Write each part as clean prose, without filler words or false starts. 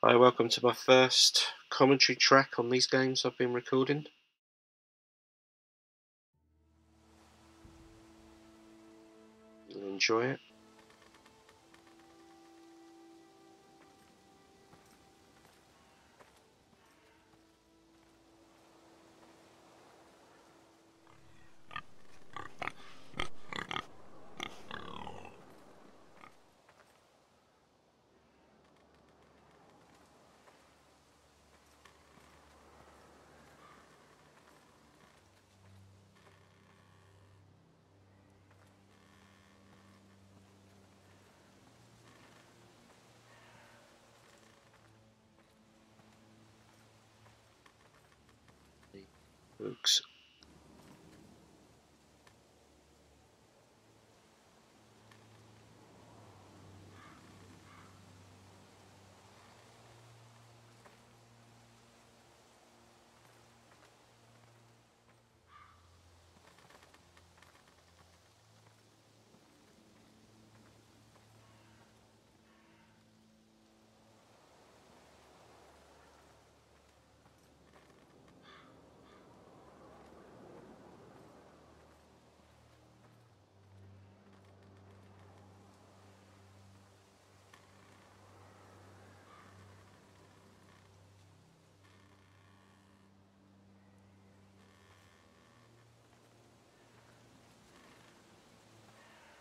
Hi, welcome to my first commentary track on these games I've been recording. You'll enjoy it. Books.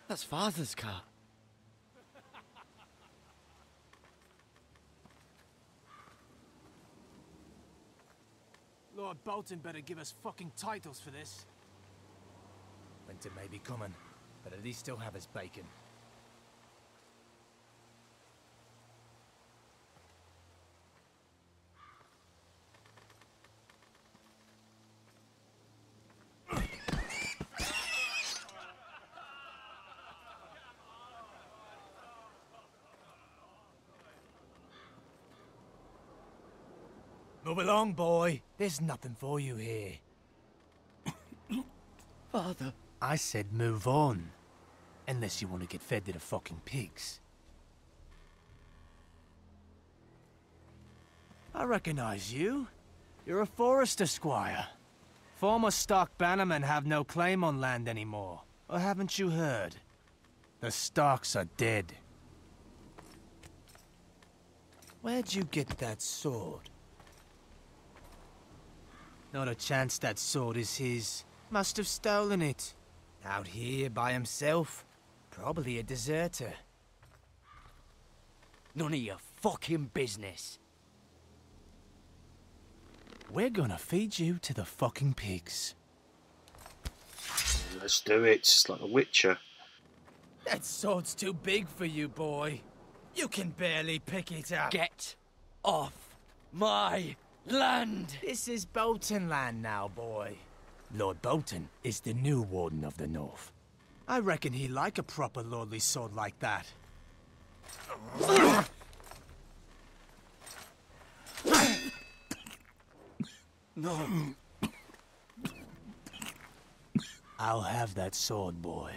That's Father's car. Lord Bolton better give us fucking titles for this. Winter may be coming, but at least he'll have his bacon. Move along, boy. There's nothing for you here. Father. I said move on. Unless you want to get fed to the fucking pigs. I recognize you. You're a Forrester squire. Former Stark bannermen have no claim on land anymore. Or haven't you heard? The Starks are dead. Where'd you get that sword? Not a chance that sword is his. Must have stolen it. Out here by himself. Probably a deserter. None of your fucking business. We're gonna feed you to the fucking pigs. Let's do it. It's like a Witcher. That sword's too big for you, boy. You can barely pick it up. Get off my land! This is Bolton land now, boy. Lord Bolton is the new Warden of the North. I reckon he like a proper lordly sword like that. No. I'll have that sword, boy.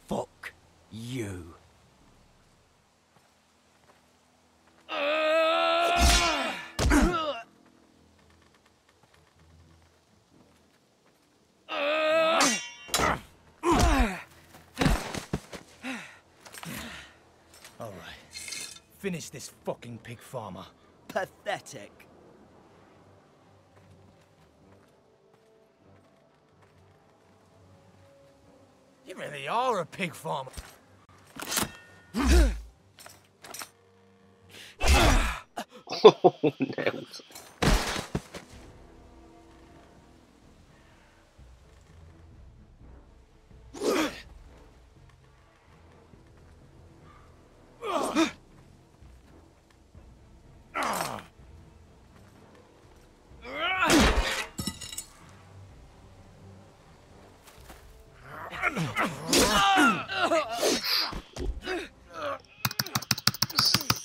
Fuck you. All right. Finish this fucking pig farmer. Pathetic. You really are a pig farmer. Oh, nailed.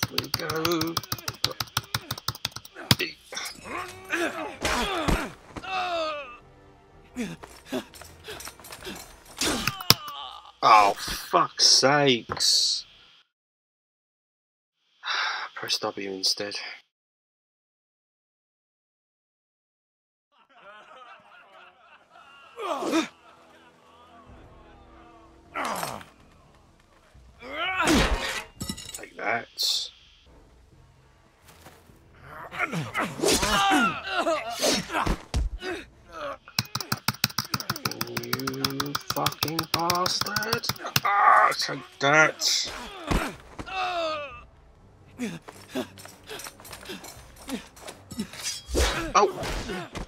There we go. Oh, fuck's sakes. Press W instead. Take that. You fucking bastard! Ah, take that! Oh!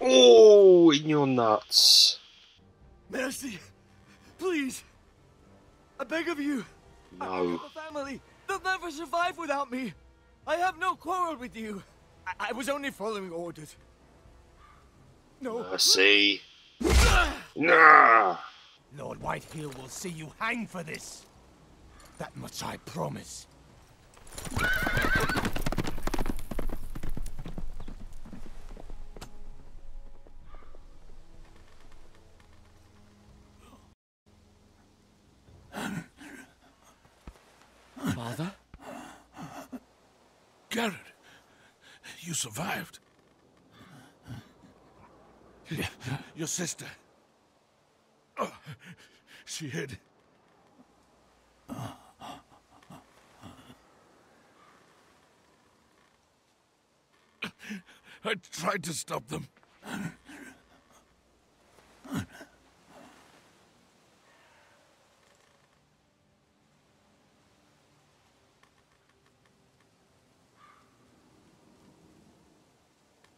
Oh, in your nuts! Mercy! Please! I beg of you! I No. have a family! They'll never survive without me! I have no quarrel with you! I was only following orders. No. Mercy. Nah. Lord Whitehill will see you hang for this. That much I promise. Father? Garrett, you survived. Your sister. Oh, she hid. I tried to stop them.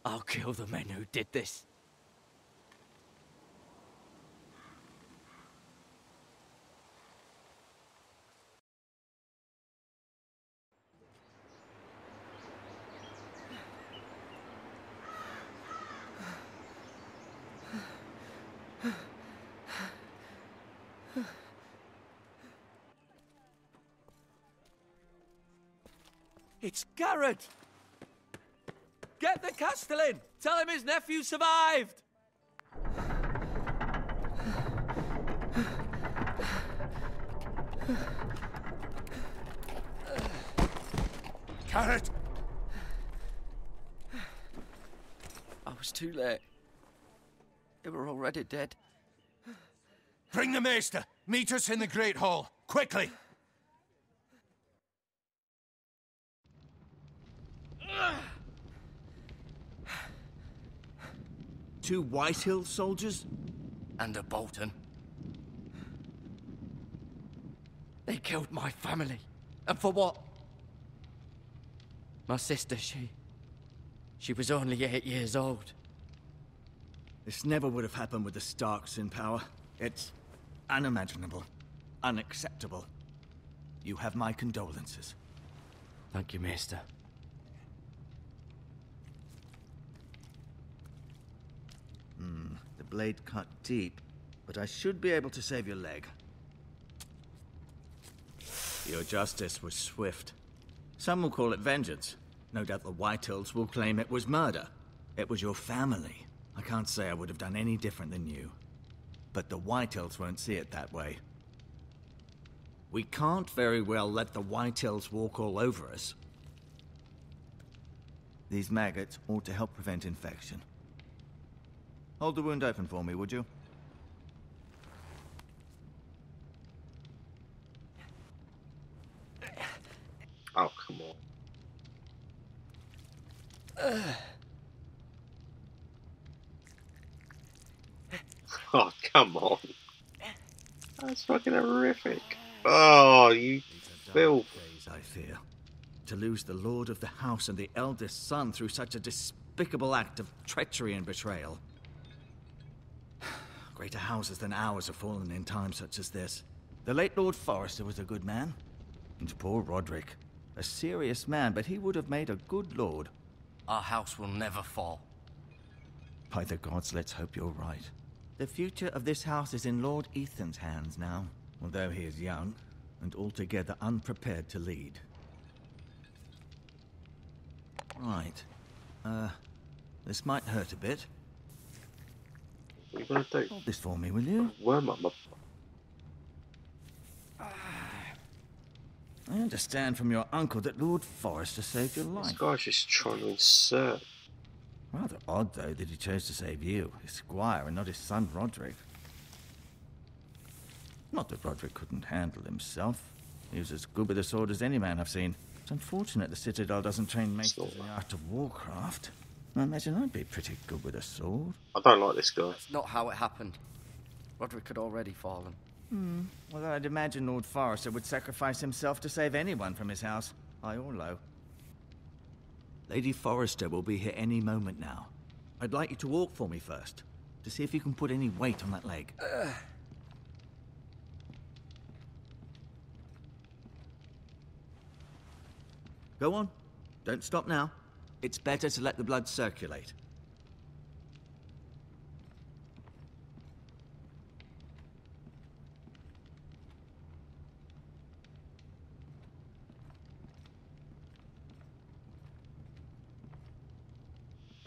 I'll kill the men who did this. It's Garrett! Get the Castellan! Tell him his nephew survived! Garrett! I was too late. They were already dead. Bring the Maester. Meet us in the Great Hall. Quickly. Two Whitehill soldiers? And a Bolton. They killed my family. And for what? My sister, she was only 8 years old. This never would have happened with the Starks in power. It's unimaginable. Unacceptable. You have my condolences. Thank you, Maester. The blade cut deep, but I should be able to save your leg. Your justice was swift. Some will call it vengeance. No doubt the Whitehills will claim it was murder. It was your family. I can't say I would have done any different than you. But the Whitehills won't see it that way. We can't very well let the Whitehills walk all over us. These maggots ought to help prevent infection. Hold the wound open for me, would you? Oh, come on. Oh, come on. That's fucking horrific. Oh, you filth. Days, I fear. To lose the lord of the house and the eldest son through such a despicable act of treachery and betrayal. Greater houses than ours have fallen in times such as this. The late Lord Forrester was a good man. And poor Roderick. A serious man, but he would have made a good lord. Our house will never fall. By the gods, let's hope you're right. The future of this house is in Lord Ethan's hands now, although he is young and altogether unprepared to lead. Right. This might hurt a bit. What are you gonna do? Hold this for me, will you? Worm up my... I understand from your uncle that Lord Forrester saved your This life. guy's just trying to insert. Rather odd, though, that he chose to save you, his squire, and not his son Roderick. Not that Roderick couldn't handle himself. He was as good with a sword as any man I've seen. It's unfortunate the Citadel doesn't train mages in the art of warcraft. I imagine I'd be pretty good with a sword. I don't like this guy. That's not how it happened. Roderick had already fallen. Well, I'd imagine Lord Forrester would sacrifice himself to save anyone from his house, high or low. Lady Forrester will be here any moment now. I'd like you to walk for me first, to see if you can put any weight on that leg. Go on. Don't stop now. It's better to let the blood circulate.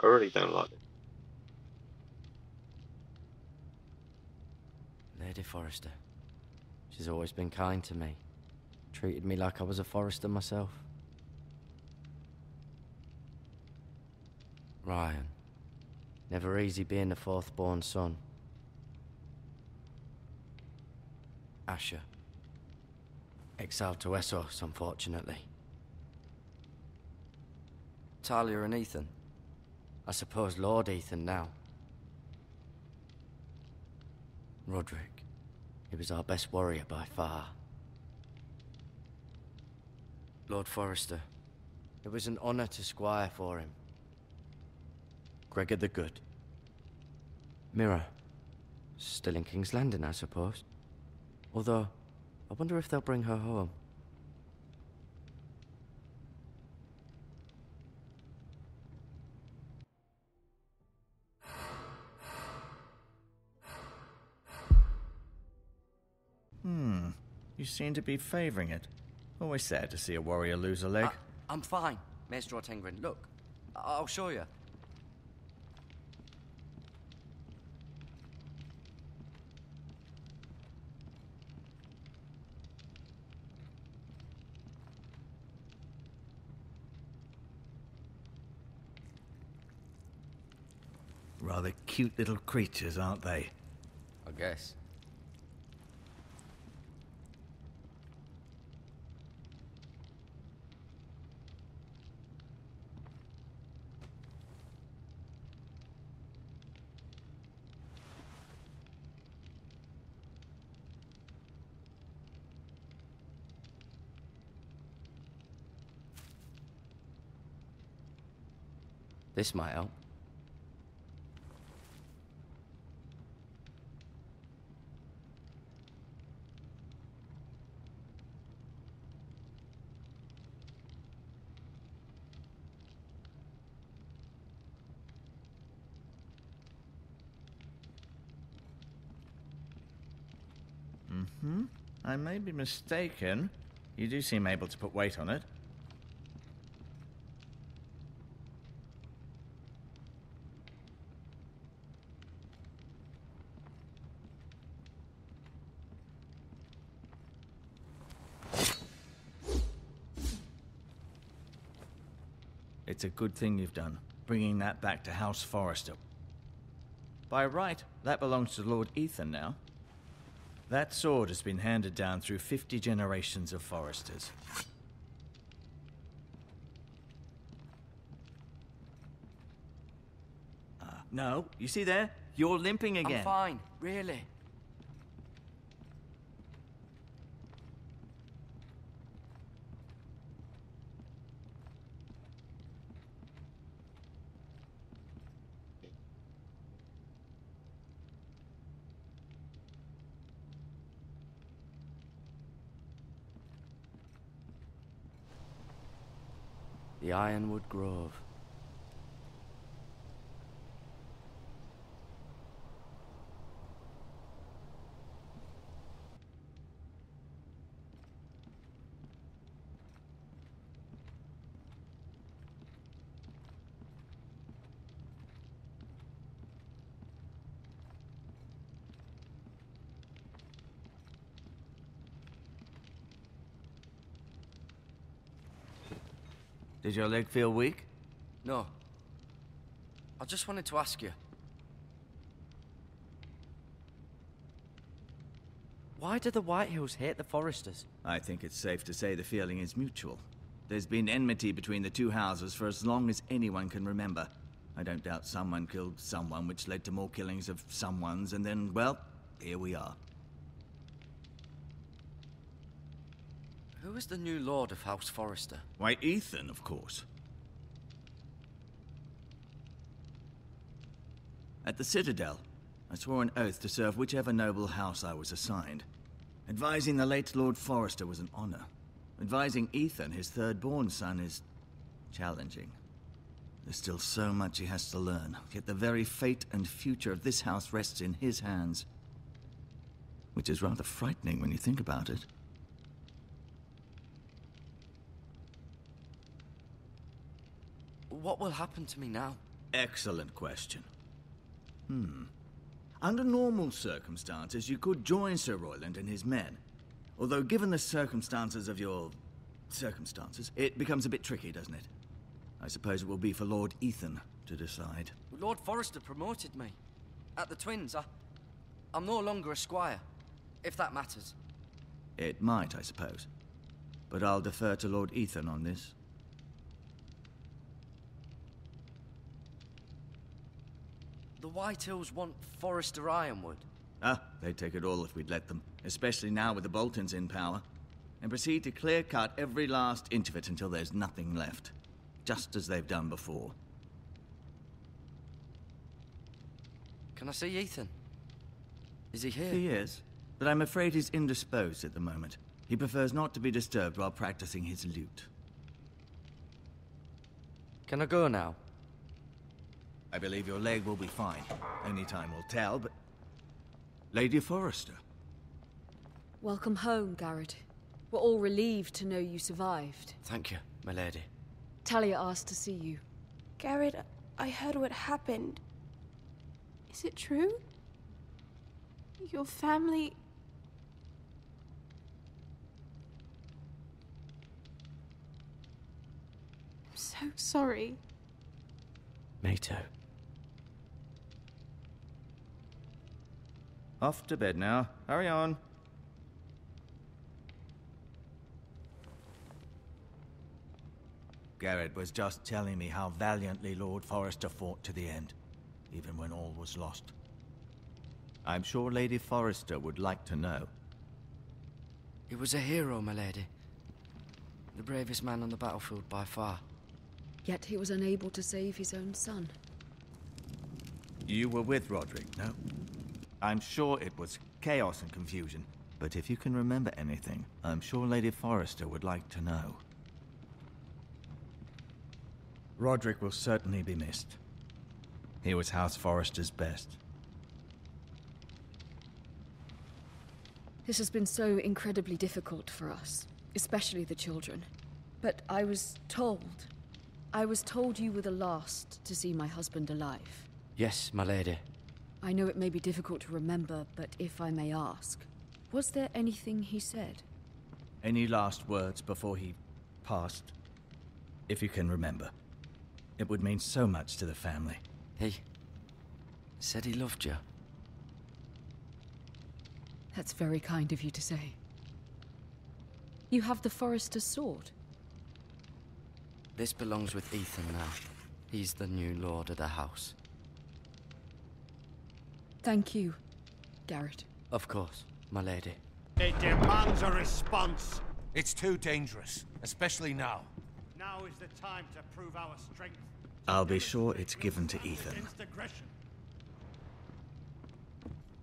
I really don't like it. Lady Forrester. She's always been kind to me. Treated me like I was a Forrester myself. Ryan. Never easy being the fourth-born son. Asher. Exiled to Essos, unfortunately. Talia and Ethan. I suppose Lord Ethan now. Roderick. He was our best warrior by far. Lord Forrester. It was an honor to squire for him. Gregor the Good. Mira. Still in King's Landing, I suppose. Although, I wonder if they'll bring her home. You seem to be favoring it. Always sad to see a warrior lose a leg. I'm fine, Maestro Tengrin. Look, I'll show you. Rather cute little creatures, aren't they? I guess. This might help. I may be mistaken. You do seem able to put weight on it. It's a good thing you've done, bringing that back to House Forrester. By right, that belongs to Lord Ethan now. That sword has been handed down through 50 generations of Forresters. No, you see there? You're limping again. I'm fine, really. The Ironwood Grove. Did your leg feel weak? No. I just wanted to ask you. Why do the Whitehills hate the Forresters? I think it's safe to say the feeling is mutual. There's been enmity between the two houses for as long as anyone can remember. I don't doubt someone killed someone, which led to more killings of someones, and then, well, here we are. Who is the new Lord of House Forrester? Why, Ethan, of course. At the Citadel, I swore an oath to serve whichever noble house I was assigned. Advising the late Lord Forrester was an honor. Advising Ethan, his third-born son, is challenging. There's still so much he has to learn, yet the very fate and future of this house rests in his hands. Which is rather frightening when you think about it. What will happen to me now? Excellent question. Under normal circumstances, you could join Sir Royland and his men. Although, given the circumstances of your... circumstances, it becomes a bit tricky, doesn't it? I suppose it will be for Lord Ethan to decide. Lord Forrester promoted me. At the Twins, I'm no longer a squire, if that matters. It might, I suppose. But I'll defer to Lord Ethan on this. The Whitehills want Forrester Ironwood. They'd take it all if we'd let them. Especially now with the Boltons in power. And proceed to clear-cut every last inch of it until there's nothing left. Just as they've done before. Can I see Ethan? Is he here? He is, but I'm afraid he's indisposed at the moment. He prefers not to be disturbed while practicing his lute. Can I go now? I believe your leg will be fine. Only time will tell, but... Lady Forrester. Welcome home, Garrett. We're all relieved to know you survived. Thank you, my lady. Talia asked to see you. Garrett, I heard what happened. Is it true? Your family... I'm so sorry. Me too. Off to bed now. Hurry on. Garrett was just telling me how valiantly Lord Forrester fought to the end, even when all was lost. I'm sure Lady Forrester would like to know. He was a hero, my lady. The bravest man on the battlefield by far. Yet he was unable to save his own son. You were with Roderick, no? I'm sure it was chaos and confusion, but if you can remember anything, I'm sure Lady Forrester would like to know. Roderick will certainly be missed. He was House Forrester's best. This has been so incredibly difficult for us, especially the children. But I was told you were the last to see my husband alive. Yes, my lady. I know it may be difficult to remember, but if I may ask, was there anything he said? Any last words before he passed? If you can remember. It would mean so much to the family. He said he loved you. That's very kind of you to say. You have the Forrester's sword. This belongs with Ethan now. He's the new lord of the house. Thank you, Garrett. Of course, my lady. It demands a response. It's too dangerous, especially now. Now is the time to prove our strength. I'll be sure it's given to Ethan. Against aggression.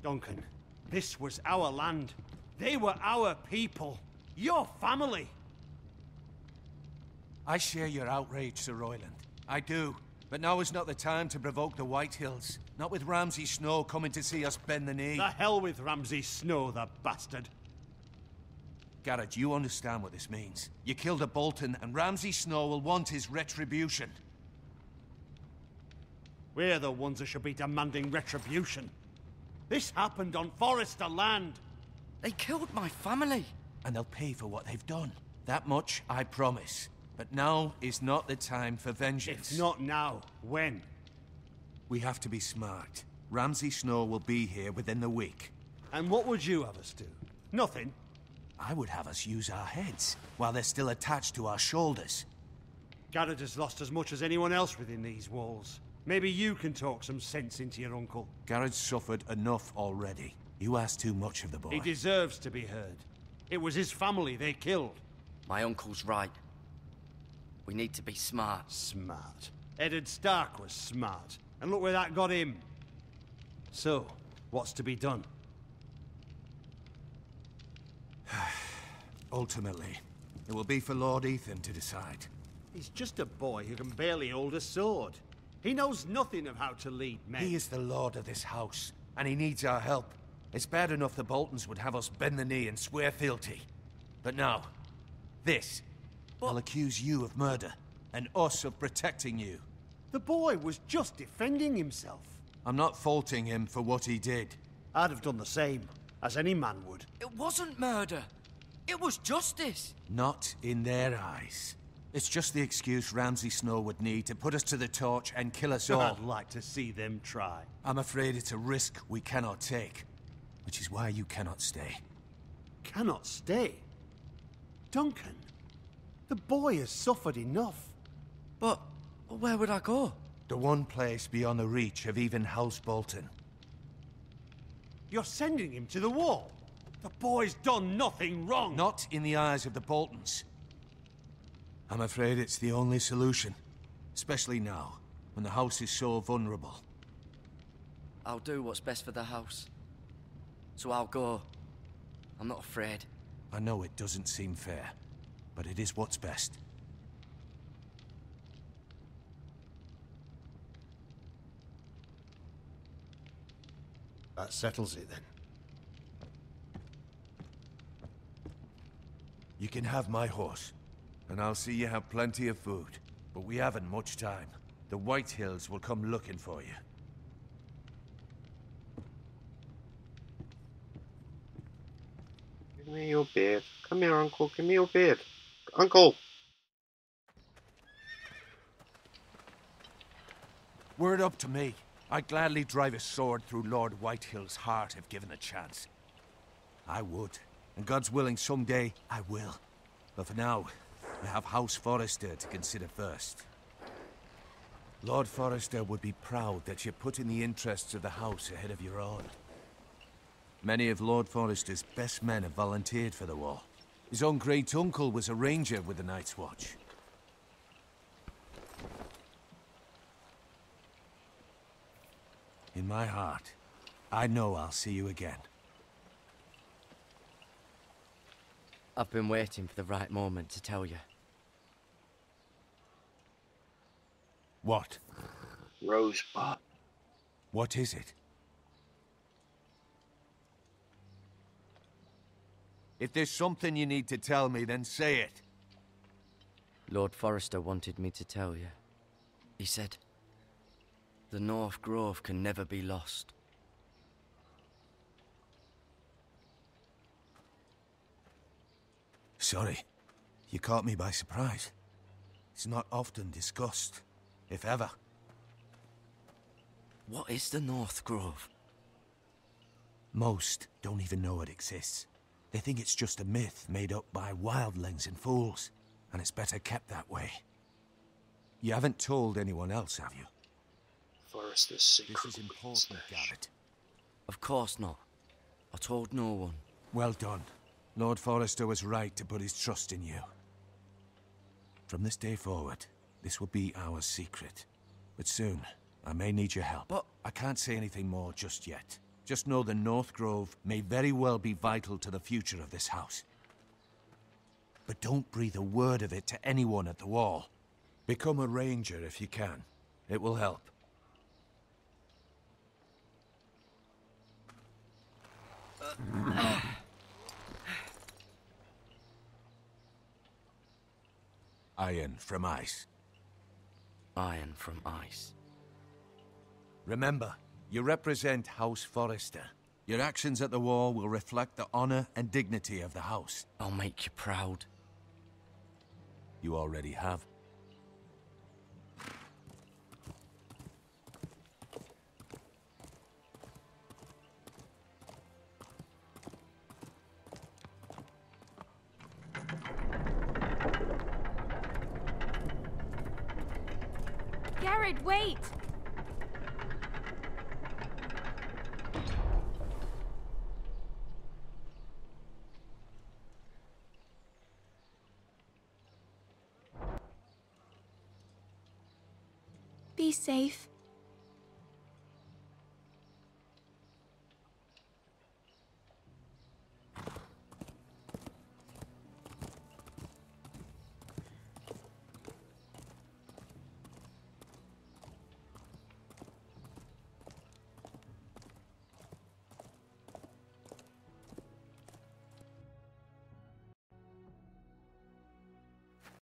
Duncan, this was our land. They were our people. Your family. I share your outrage, Sir Royland. I do. But now is not the time to provoke the Whitehills. Not with Ramsay Snow coming to see us bend the knee. The hell with Ramsay Snow, the bastard. Garrett, you understand what this means. You killed a Bolton, and Ramsay Snow will want his retribution. We're the ones that should be demanding retribution. This happened on Forrester land. They killed my family. And they'll pay for what they've done. That much, I promise. But now is not the time for vengeance. If not now, when? We have to be smart. Ramsay Snow will be here within the week. And what would you have us do? Nothing. I would have us use our heads, while they're still attached to our shoulders. Garrett has lost as much as anyone else within these walls. Maybe you can talk some sense into your uncle. Garrett's suffered enough already. You ask too much of the boy. He deserves to be heard. It was his family they killed. My uncle's right. We need to be smart. Smart. Eddard Stark was smart. And look where that got him. So, what's to be done? Ultimately, it will be for Lord Ethan to decide. He's just a boy who can barely hold a sword. He knows nothing of how to lead men. He is the lord of this house, and he needs our help. It's bad enough the Boltons would have us bend the knee and swear fealty. But now, this. I'll accuse you of murder, and us of protecting you. The boy was just defending himself. I'm not faulting him for what he did. I'd have done the same, as any man would. It wasn't murder. It was justice. Not in their eyes. It's just the excuse Ramsay Snow would need to put us to the torch and kill us all. I'd like to see them try. I'm afraid it's a risk we cannot take, which is why you cannot stay. Cannot stay? Duncan, the boy has suffered enough. But where would I go? The one place beyond the reach of even House Bolton. You're sending him to the wall? The boy's done nothing wrong. Not in the eyes of the Boltons. I'm afraid it's the only solution. Especially now, when the house is so vulnerable. I'll do what's best for the house. So I'll go. I'm not afraid. I know it doesn't seem fair, but it is what's best. That settles it then. You can have my horse, and I'll see you have plenty of food. But we haven't much time. The White Hills will come looking for you. Give me your beard. Come here, Uncle. Give me your beard. Uncle! Were it up to me, I'd gladly drive a sword through Lord Whitehill's heart if given a chance. I would. And God's willing, someday I will. But for now, I have House Forrester to consider first. Lord Forrester would be proud that you're putting the interests of the house ahead of your own. Many of Lord Forrester's best men have volunteered for the war. His own great-uncle was a ranger with the Night's Watch. In my heart, I know I'll see you again. I've been waiting for the right moment to tell you. What? Rosebud. What is it? If there's something you need to tell me, then say it. Lord Forrester wanted me to tell you. He said, the North Grove can never be lost. Sorry. You caught me by surprise. It's not often discussed, if ever. What is the North Grove? Most don't even know it exists. They think it's just a myth made up by wildlings and fools, and it's better kept that way. You haven't told anyone else, have you? Forrester's secret. This is important, Garrett. Of course not. I told no one. Well done. Lord Forrester was right to put his trust in you. From this day forward, this will be our secret. But soon, I may need your help. But I can't say anything more just yet. Just know the North Grove may very well be vital to the future of this house. But don't breathe a word of it to anyone at the wall. Become a ranger if you can. It will help. Iron from ice. Iron from ice. Remember, you represent House Forrester. Your actions at the war will reflect the honor and dignity of the house. I'll make you proud. You already have. Garrett, wait! Be safe.